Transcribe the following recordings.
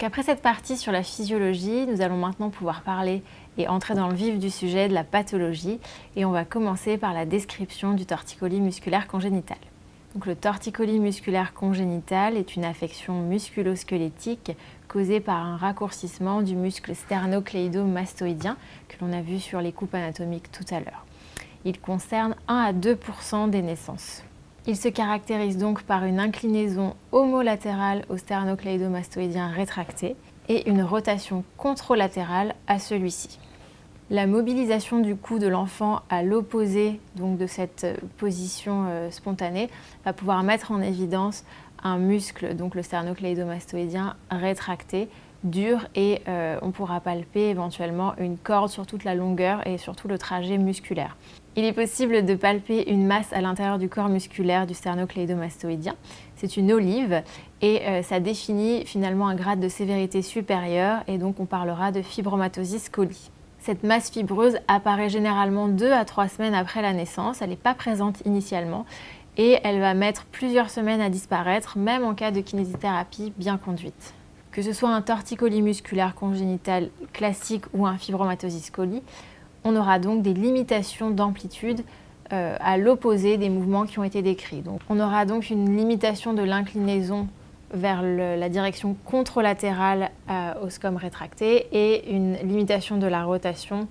Donc après cette partie sur la physiologie, nous allons maintenant pouvoir parler et entrer dans le vif du sujet de la pathologie. Et on va commencer par la description du torticolis musculaire congénital. Donc le torticolis musculaire congénital est une affection musculo-squelettique causée par un raccourcissement du muscle sternocléido-mastoïdien que l'on a vu sur les coupes anatomiques tout à l'heure. Il concerne 1 à 2% des naissances. Il se caractérise donc par une inclinaison homolatérale au sternocléido-mastoïdien rétracté et une rotation contralatérale à celui-ci. La mobilisation du cou de l'enfant à l'opposé donc de cette position spontanée va pouvoir mettre en évidence un muscle, donc le sternocléido-mastoïdien rétracté, dur, et on pourra palper éventuellement une corde sur toute la longueur et sur tout le trajet musculaire. Il est possible de palper une masse à l'intérieur du corps musculaire du sternocléido-mastoïdien. C'est une olive et ça définit finalement un grade de sévérité supérieur, et donc on parlera de fibromatosis coli. Cette masse fibreuse apparaît généralement 2 à 3 semaines après la naissance, elle n'est pas présente initialement et elle va mettre plusieurs semaines à disparaître, même en cas de kinésithérapie bien conduite. Que ce soit un torticolis musculaire congénital classique ou un fibromatosis coli, on aura donc des limitations d'amplitude à l'opposé des mouvements qui ont été décrits. Donc, on aura donc une limitation de l'inclinaison vers la direction contralatérale au scom rétracté et une limitation de la rotation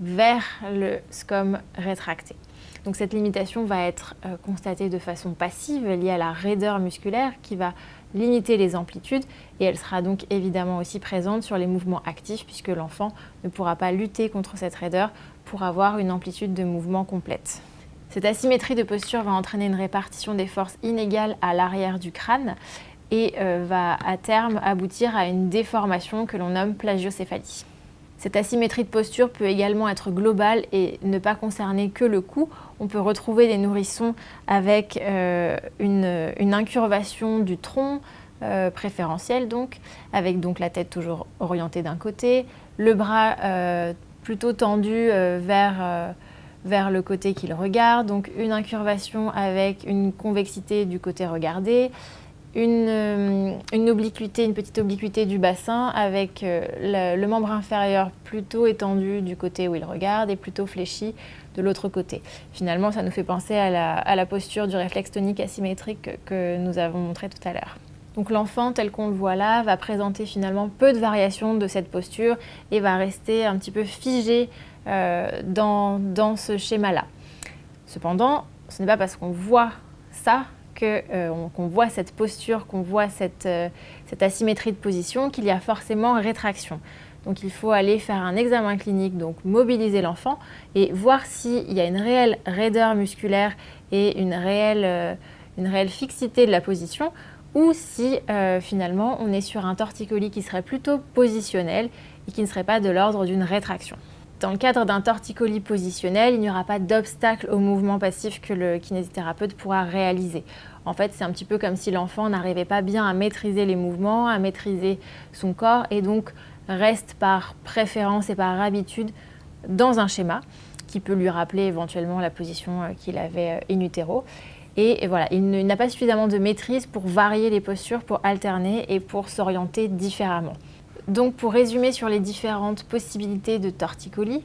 vers le scom rétracté. Donc cette limitation va être constatée de façon passive liée à la raideur musculaire qui va limiter les amplitudes, et elle sera donc évidemment aussi présente sur les mouvements actifs puisque l'enfant ne pourra pas lutter contre cette raideur pour avoir une amplitude de mouvement complète. Cette asymétrie de posture va entraîner une répartition des forces inégales à l'arrière du crâne et va à terme aboutir à une déformation que l'on nomme plagiocéphalie. Cette asymétrie de posture peut également être globale et ne pas concerner que le cou. On peut retrouver des nourrissons avec une incurvation du tronc préférentiel, avec la tête toujours orientée d'un côté, le bras plutôt tendu vers le côté qu'il regarde, donc une incurvation avec une convexité du côté regardé, une obliquité, une petite obliquité du bassin avec le membre inférieur plutôt étendu du côté où il regarde et plutôt fléchi de l'autre côté. Finalement, ça nous fait penser à la posture du réflexe tonique asymétrique que nous avons montré tout à l'heure. Donc l'enfant, tel qu'on le voit là, va présenter finalement peu de variations de cette posture et va rester un petit peu figé dans ce schéma-là. Cependant, ce n'est pas parce qu'on voit ça qu'on voit cette posture, qu'on voit cette asymétrie de position, qu'il y a forcément rétraction. Donc il faut aller faire un examen clinique, donc mobiliser l'enfant et voir s'il y a une réelle raideur musculaire et une réelle fixité de la position, ou si finalement on est sur un torticolis qui serait plutôt positionnel et qui ne serait pas de l'ordre d'une rétraction. Dans le cadre d'un torticolis positionnel, il n'y aura pas d'obstacle au mouvement passif que le kinésithérapeute pourra réaliser. En fait, c'est un petit peu comme si l'enfant n'arrivait pas bien à maîtriser les mouvements, à maîtriser son corps, et donc reste par préférence et par habitude dans un schéma qui peut lui rappeler éventuellement la position qu'il avait in utero. Et voilà, il n'a pas suffisamment de maîtrise pour varier les postures, pour alterner et pour s'orienter différemment. Donc pour résumer sur les différentes possibilités de torticolis,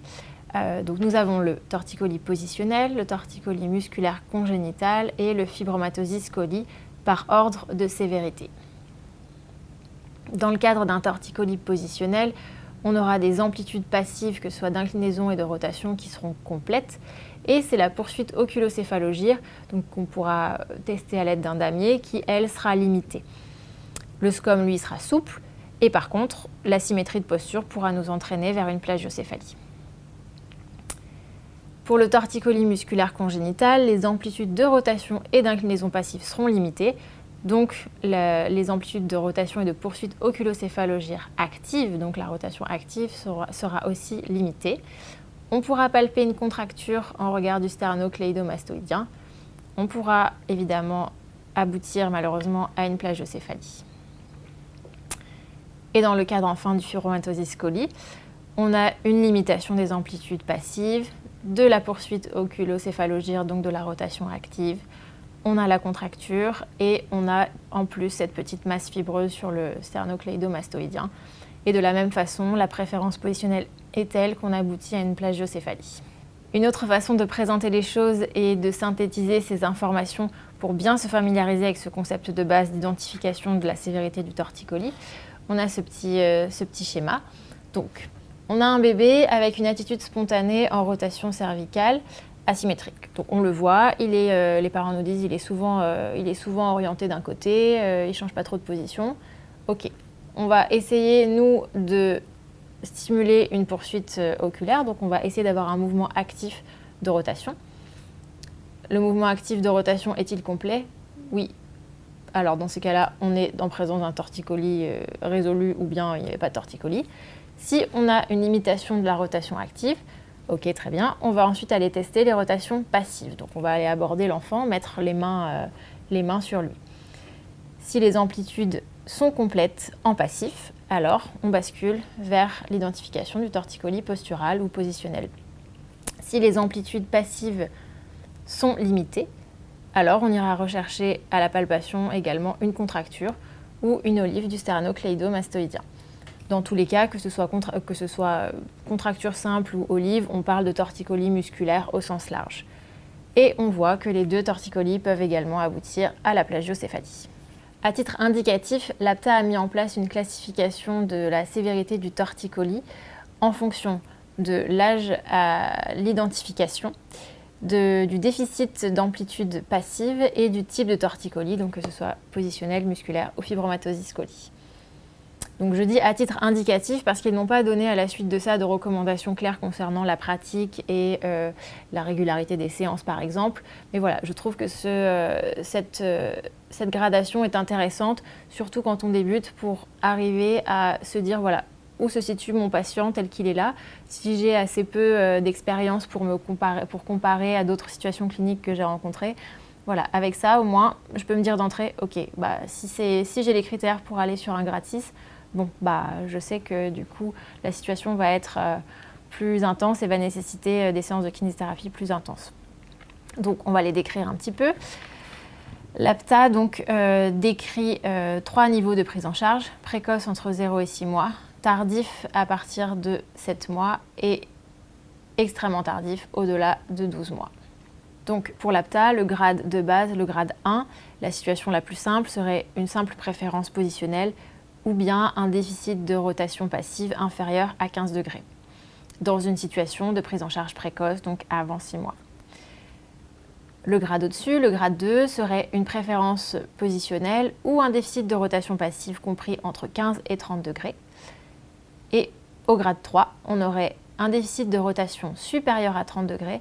donc nous avons le torticolis positionnel, le torticolis musculaire congénital et le fibromatosis coli par ordre de sévérité. Dans le cadre d'un torticolis positionnel, on aura des amplitudes passives, que ce soit d'inclinaison et de rotation, qui seront complètes, et c'est la poursuite oculocéphalogyre, donc qu'on pourra tester à l'aide d'un damier, qui elle sera limitée. Le scom lui sera souple, et par contre, l'asymétrie de posture pourra nous entraîner vers une plagiocéphalie. Pour le torticolis musculaire congénital, les amplitudes de rotation et d'inclinaison passive seront limitées, donc les amplitudes de rotation et de poursuite oculocéphalogyre active, donc la rotation active sera aussi limitée. On pourra palper une contracture en regard du sternocléido-mastoïdien. On pourra évidemment aboutir malheureusement à une plagiocéphalie. Et dans le cadre enfin du fibromatosis coli, on a une limitation des amplitudes passives, de la poursuite oculocéphalogyre, donc de la rotation active. on a la contracture et on a en plus cette petite masse fibreuse sur le sternocléidomastoïdien. Et de la même façon, la préférence positionnelle est telle qu'on aboutit à une plagiocéphalie. Une autre façon de présenter les choses et de synthétiser ces informations pour bien se familiariser avec ce concept de base d'identification de la sévérité du torticolis, on a ce petit schéma. Donc, on a un bébé avec une attitude spontanée en rotation cervicale asymétrique. Donc on le voit, les parents nous disent il est souvent orienté d'un côté, il ne change pas trop de position. Ok, on va essayer, nous, de stimuler une poursuite oculaire. Donc on va essayer d'avoir un mouvement actif de rotation. Le mouvement actif de rotation est-il complet? Oui. Alors dans ces cas-là, on est en présence d'un torticolis résolu ou bien il n'y avait pas de torticolis. Si on a une imitation de la rotation active, ok, très bien, on va ensuite aller tester les rotations passives. Donc on va aller aborder l'enfant, mettre les mains sur lui. Si les amplitudes sont complètes en passif, alors on bascule vers l'identification du torticolis postural ou positionnel. Si les amplitudes passives sont limitées, alors on ira rechercher à la palpation également une contracture ou une olive du sternocléidomastoïdien. Dans tous les cas, que ce soit contracture simple ou olive, on parle de torticolis musculaire au sens large. Et on voit que les deux torticolis peuvent également aboutir à la plagiocéphalie. À titre indicatif, l'APTA a mis en place une classification de la sévérité du torticolis en fonction de l'âge à l'identification, du déficit d'amplitude passive et du type de torticolis, donc que ce soit positionnel, musculaire ou fibromatosis coli. Donc je dis à titre indicatif parce qu'ils n'ont pas donné à la suite de ça de recommandations claires concernant la pratique et la régularité des séances par exemple. Mais voilà, je trouve que cette gradation est intéressante, surtout quand on débute, pour arriver à se dire voilà, où se situe mon patient tel qu'il est là. Si j'ai assez peu d'expérience pour comparer à d'autres situations cliniques que j'ai rencontrées, voilà, avec ça au moins je peux me dire d'entrée, ok, si j'ai les critères pour aller sur un grade 6, bon, je sais que du coup, la situation va être plus intense et va nécessiter des séances de kinésithérapie plus intenses. Donc, on va les décrire un petit peu. L'APTA donc, décrit 3 niveaux de prise en charge, précoce entre 0 et 6 mois, tardif à partir de 7 mois et extrêmement tardif au-delà de 12 mois. Donc, pour l'APTA, le grade de base, le grade 1, la situation la plus simple serait une simple préférence positionnelle ou bien un déficit de rotation passive inférieur à 15 degrés, dans une situation de prise en charge précoce, donc avant 6 mois. Le grade au-dessus, le grade 2, serait une préférence positionnelle ou un déficit de rotation passive compris entre 15 et 30 degrés. Et au grade 3, on aurait un déficit de rotation supérieur à 30 degrés,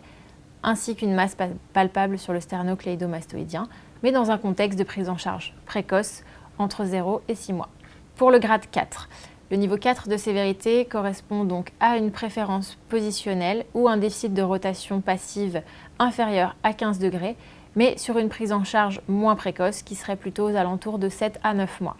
ainsi qu'une masse palpable sur le sternocléidomastoïdien, mais dans un contexte de prise en charge précoce entre 0 et 6 mois. Pour le grade 4, le niveau 4 de sévérité correspond donc à une préférence positionnelle ou un déficit de rotation passive inférieur à 15 degrés, mais sur une prise en charge moins précoce qui serait plutôt aux alentours de 7 à 9 mois.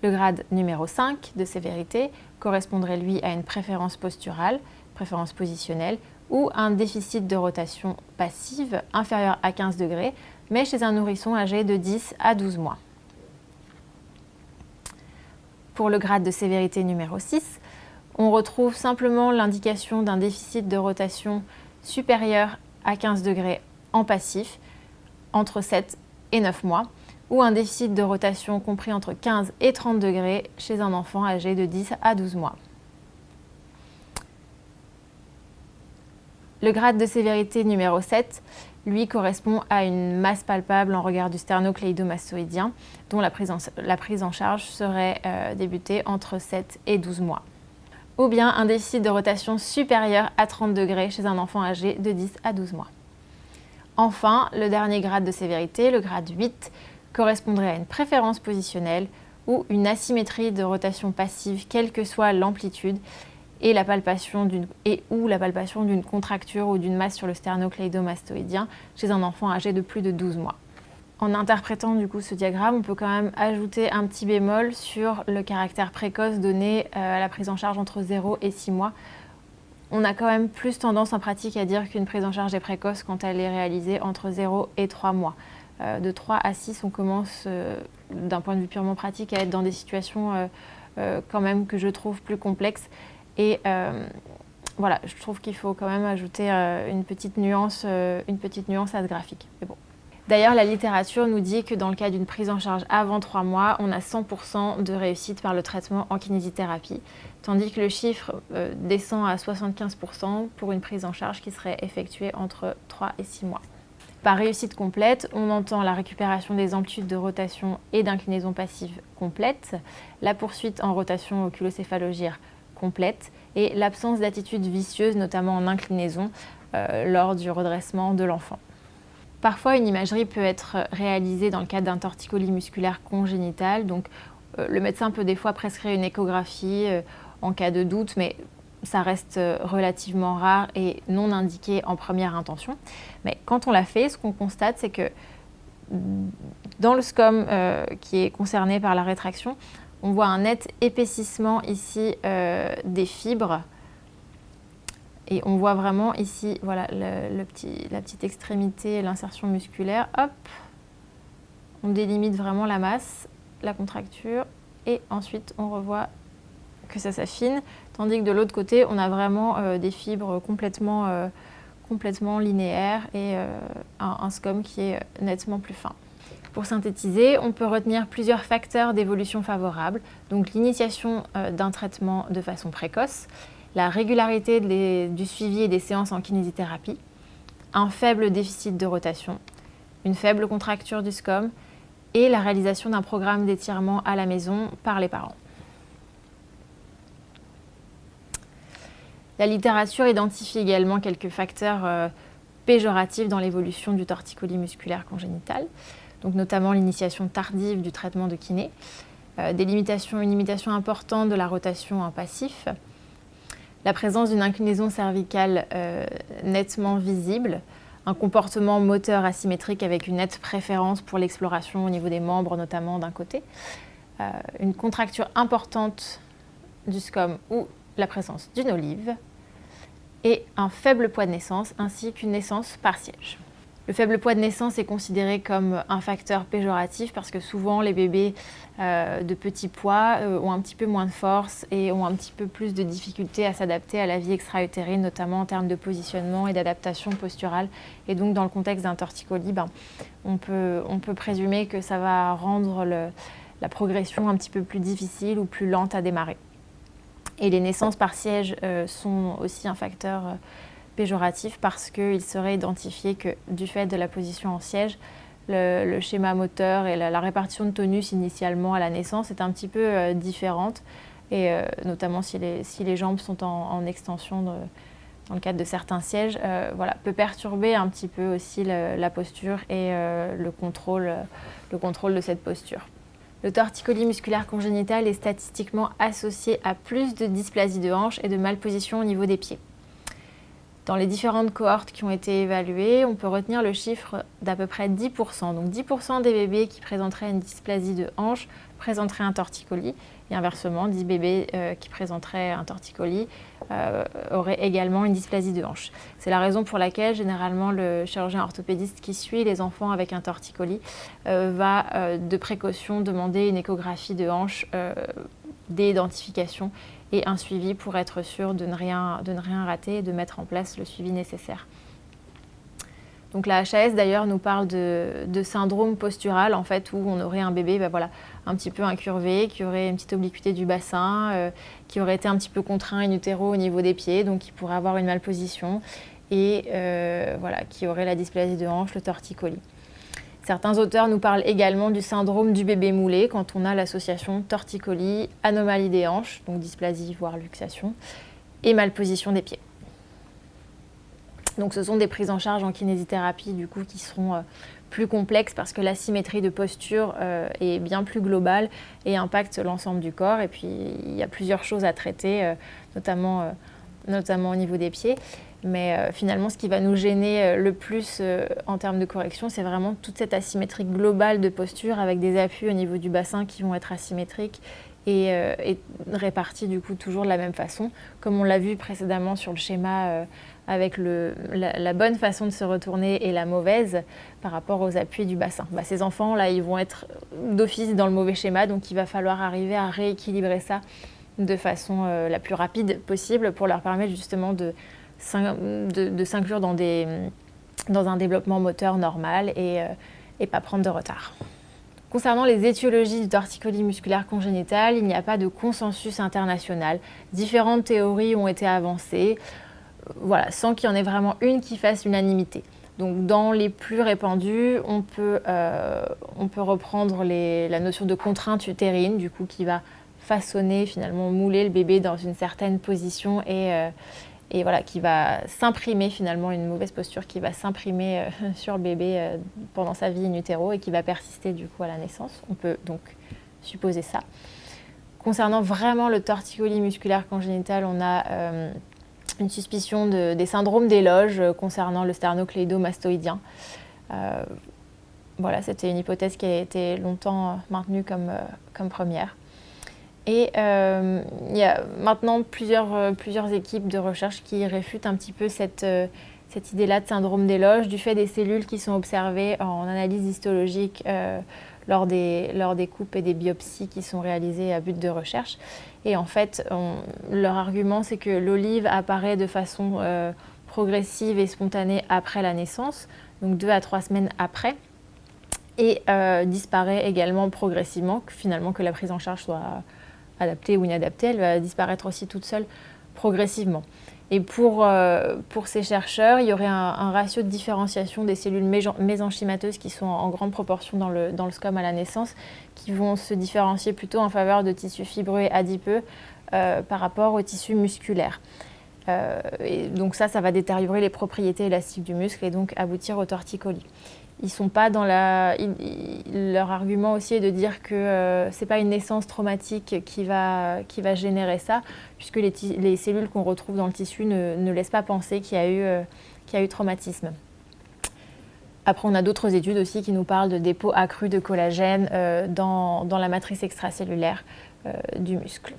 Le grade numéro 5 de sévérité correspondrait lui à une préférence posturale, préférence positionnelle, ou un déficit de rotation passive inférieur à 15 degrés, mais chez un nourrisson âgé de 10 à 12 mois. Pour le grade de sévérité numéro 6, on retrouve simplement l'indication d'un déficit de rotation supérieur à 15 degrés en passif, entre 7 et 9 mois, ou un déficit de rotation compris entre 15 et 30 degrés chez un enfant âgé de 10 à 12 mois. Le grade de sévérité numéro 7, lui, correspond à une masse palpable en regard du sternocléidomastoïdien, dont la prise en charge serait débutée entre 7 et 12 mois. Ou bien un déficit de rotation supérieur à 30 degrés chez un enfant âgé de 10 à 12 mois. Enfin, le dernier grade de sévérité, le grade 8, correspondrait à une préférence positionnelle ou une asymétrie de rotation passive, quelle que soit l'amplitude, et la palpation d'une contracture ou d'une masse sur le sternocléidomastoïdien chez un enfant âgé de plus de 12 mois. En interprétant du coup ce diagramme, on peut quand même ajouter un petit bémol sur le caractère précoce donné à la prise en charge entre 0 et 6 mois. On a quand même plus tendance en pratique à dire qu'une prise en charge est précoce quand elle est réalisée entre 0 et 3 mois. De 3 à 6, on commence, d'un point de vue purement pratique, à être dans des situations quand même que je trouve plus complexes. Et voilà, je trouve qu'il faut quand même ajouter une petite nuance à ce graphique. Mais bon. D'ailleurs, la littérature nous dit que dans le cas d'une prise en charge avant 3 mois, on a 100% de réussite par le traitement en kinésithérapie, tandis que le chiffre descend à 75% pour une prise en charge qui serait effectuée entre 3 et 6 mois. Par réussite complète, on entend la récupération des amplitudes de rotation et d'inclinaison passive complète, la poursuite en rotation oculocéphalogyre complète et l'absence d'attitude vicieuse, notamment en inclinaison, lors du redressement de l'enfant. Parfois, une imagerie peut être réalisée dans le cadre d'un torticolis musculaire congénital. Donc, le médecin peut des fois prescrire une échographie en cas de doute, mais ça reste relativement rare et non indiqué en première intention. Mais quand on l'a fait, ce qu'on constate, c'est que dans le scom qui est concerné par la rétraction, on voit un net épaississement ici des fibres. Et on voit vraiment ici, voilà, la petite extrémité, l'insertion musculaire. Hop, on délimite vraiment la masse, la contracture, et ensuite on revoit que ça s'affine. Tandis que de l'autre côté, on a vraiment des fibres complètement linéaires et un scom qui est nettement plus fin. Pour synthétiser, on peut retenir plusieurs facteurs d'évolution favorable. Donc l'initiation d'un traitement de façon précoce, la régularité du suivi et des séances en kinésithérapie, un faible déficit de rotation, une faible contracture du scom et la réalisation d'un programme d'étirement à la maison par les parents. La littérature identifie également quelques facteurs péjoratifs dans l'évolution du torticolis musculaire congénital, donc notamment l'initiation tardive du traitement de kiné, une limitation importante de la rotation en passif, la présence d'une inclinaison cervicale nettement visible, un comportement moteur asymétrique avec une nette préférence pour l'exploration au niveau des membres, notamment d'un côté, une contracture importante du scom ou la présence d'une olive, et un faible poids de naissance ainsi qu'une naissance par siège. Le faible poids de naissance est considéré comme un facteur péjoratif parce que souvent les bébés de petit poids ont un petit peu moins de force et ont un petit peu plus de difficultés à s'adapter à la vie extra-utérine, notamment en termes de positionnement et d'adaptation posturale. Et donc dans le contexte d'un torticolis, on peut présumer que ça va rendre la progression un petit peu plus difficile ou plus lente à démarrer. Et les naissances par siège sont aussi un facteur péjoratif parce qu'il serait identifié que du fait de la position en siège, le schéma moteur et la répartition de tonus initialement à la naissance est un petit peu différente, et notamment si les jambes sont en extension dans le cadre de certains sièges, peut perturber un petit peu aussi la posture et le contrôle de cette posture. Le torticolis musculaire congénital est statistiquement associé à plus de dysplasie de hanche et de malposition au niveau des pieds. Dans les différentes cohortes qui ont été évaluées, on peut retenir le chiffre d'à peu près 10%. Donc 10% des bébés qui présenteraient une dysplasie de hanche présenteraient un torticolis. Et inversement, 10 bébés qui présenteraient un torticolis auraient également une dysplasie de hanche. C'est la raison pour laquelle, généralement, le chirurgien orthopédiste qui suit les enfants avec un torticolis va de précaution demander une échographie de hanche dès l'identification et un suivi pour être sûr de ne rien rater et de mettre en place le suivi nécessaire. Donc la HAS d'ailleurs nous parle de syndrome postural, en fait, où on aurait un bébé un petit peu incurvé, qui aurait une petite obliquité du bassin, qui aurait été un petit peu contraint in utero au niveau des pieds, donc qui pourrait avoir une malposition et qui aurait la dysplasie de hanche, le torticolis. Certains auteurs nous parlent également du syndrome du bébé moulé quand on a l'association torticolis, anomalie des hanches, donc dysplasie voire luxation, et malposition des pieds. Donc ce sont des prises en charge en kinésithérapie du coup qui seront plus complexes parce que l'asymétrie de posture est bien plus globale et impacte l'ensemble du corps. Et puis il y a plusieurs choses à traiter, notamment au niveau des pieds. Mais finalement, ce qui va nous gêner le plus en termes de correction, c'est vraiment toute cette asymétrie globale de posture avec des appuis au niveau du bassin qui vont être asymétriques est réparti du coup toujours de la même façon, comme on l'a vu précédemment sur le schéma avec la bonne façon de se retourner et la mauvaise par rapport aux appuis du bassin. Ces enfants là, ils vont être d'office dans le mauvais schéma, donc il va falloir arriver à rééquilibrer ça de façon la plus rapide possible pour leur permettre justement de s'inclure dans un développement moteur normal et pas prendre de retard. Concernant les étiologies du torticolis musculaire congénital, il n'y a pas de consensus international. Différentes théories ont été avancées, sans qu'il y en ait vraiment une qui fasse unanimité. Donc dans les plus répandus, on peut reprendre la notion de contrainte utérine, du coup qui va façonner, finalement mouler le bébé dans une certaine position et qui va s'imprimer finalement, une mauvaise posture qui va s'imprimer sur le bébé pendant sa vie in utero et qui va persister du coup à la naissance. On peut donc supposer ça. Concernant vraiment le torticolis musculaire congénital, on a une suspicion des syndromes d'éloge concernant le sternocléido-mastoïdien. C'était une hypothèse qui a été longtemps maintenue comme première. Et il y a maintenant plusieurs équipes de recherche qui réfutent un petit peu cette idée-là de syndrome d'éloge du fait des cellules qui sont observées en analyse histologique lors des coupes et des biopsies qui sont réalisées à but de recherche. Et en fait, leur argument, c'est que l'olive apparaît de façon progressive et spontanée après la naissance, donc 2 à 3 semaines après, et disparaît également progressivement, finalement que la prise en charge soit adaptée ou inadaptée, elle va disparaître aussi toute seule progressivement. Et pour ces chercheurs, il y aurait un ratio de différenciation des cellules mésenchymateuses qui sont en grande proportion dans le SCOM à la naissance, qui vont se différencier plutôt en faveur de tissus fibreux et adipeux par rapport aux tissus musculaires. Et donc ça va détériorer les propriétés élastiques du muscle et donc aboutir au torticolis. Ils sont pas dans leur argument aussi est de dire que c'est pas une naissance traumatique qui va générer ça, puisque les cellules qu'on retrouve dans le tissu ne laissent pas penser qu'il y a eu traumatisme. Après, on a d'autres études aussi qui nous parlent de dépôt accru de collagène dans la matrice extracellulaire du muscle.